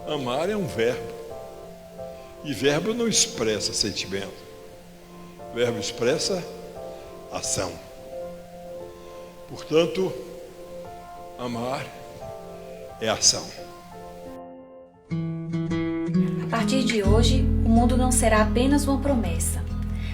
Amar é um verbo. E verbo não expressa sentimento. Verbo expressa ação. Portanto, amar é ação. A partir de hoje, o mundo não será apenas uma promessa.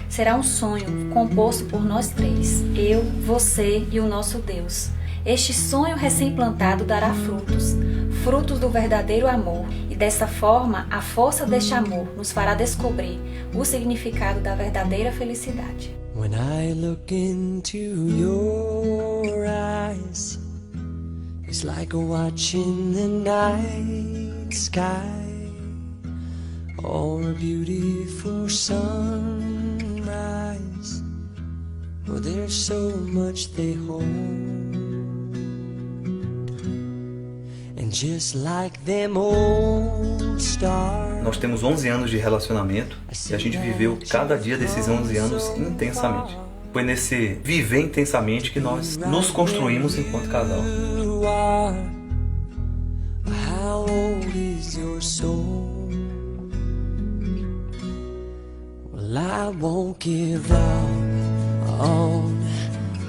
Será um sonho composto por nós três, eu, você e o nosso Deus. Este sonho recém-plantado dará frutos, frutos do verdadeiro amor. E dessa forma, a força deste amor nos fará descobrir o significado da verdadeira felicidade. When I look into your eyes, it's like watching the night sky or a beautiful sunrise. Oh, there's so much they hold, and just like them old stars. Nós temos 11 anos de relacionamento e a gente viveu cada dia desses 11 anos intensamente. Foi nesse viver intensamente que nós nos construímos enquanto casal. How old is your soul? Well, I won't give up on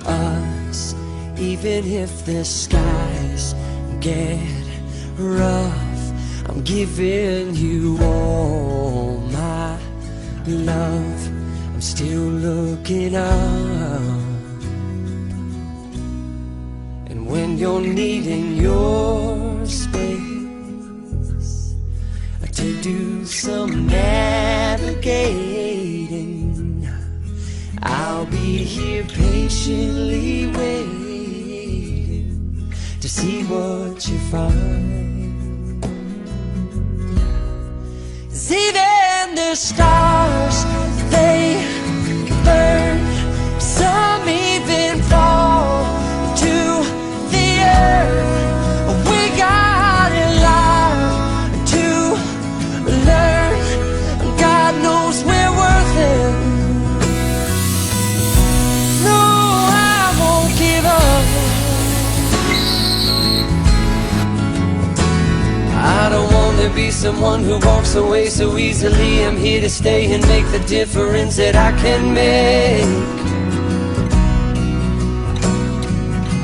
us, even if the skies get rough. I'm giving you all my love. I'm still looking up. And when you're needing your space to do some navigating, I'll be here patiently waiting to see what you find. 'Cause even the stars, they burn. Some even fall to the earth. We got a lot to learn. God knows we're worth it. No, I won't give up. I don't want to be someone who walks away so easily. I'm here to stay and make the difference that I can make.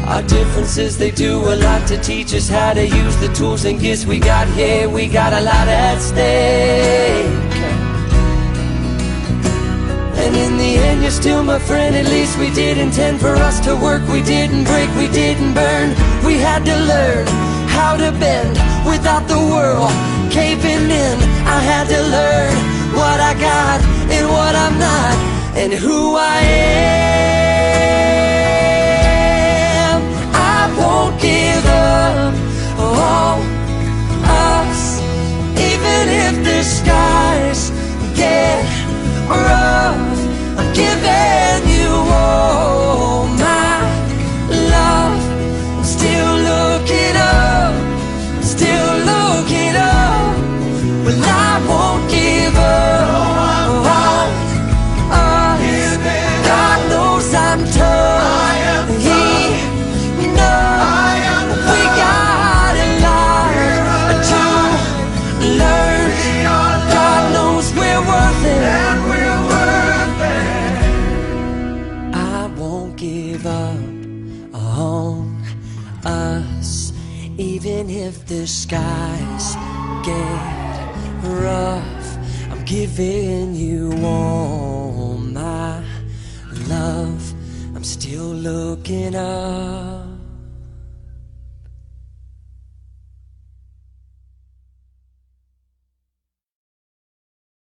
Our differences, they do a lot to teach us how to use the tools and gifts we got here. We got a lot at stake. And in the end, you're still my friend. At least we did intend for us to work. We didn't break, we didn't burn. We had to learn how to bend without the world caving in. I had to learn what I got and what I'm not, and who I am. I won't give up on us, even if the skies get rough. I'm giving you all my love. I'm still looking up, still looking up. Well, I won't give up on us. God knows I'm tough. He knows we got a lot to learn. God knows we're worth it. I won't give up on us, even if the skies get rough. I'm giving you all my love. I'm still looking up.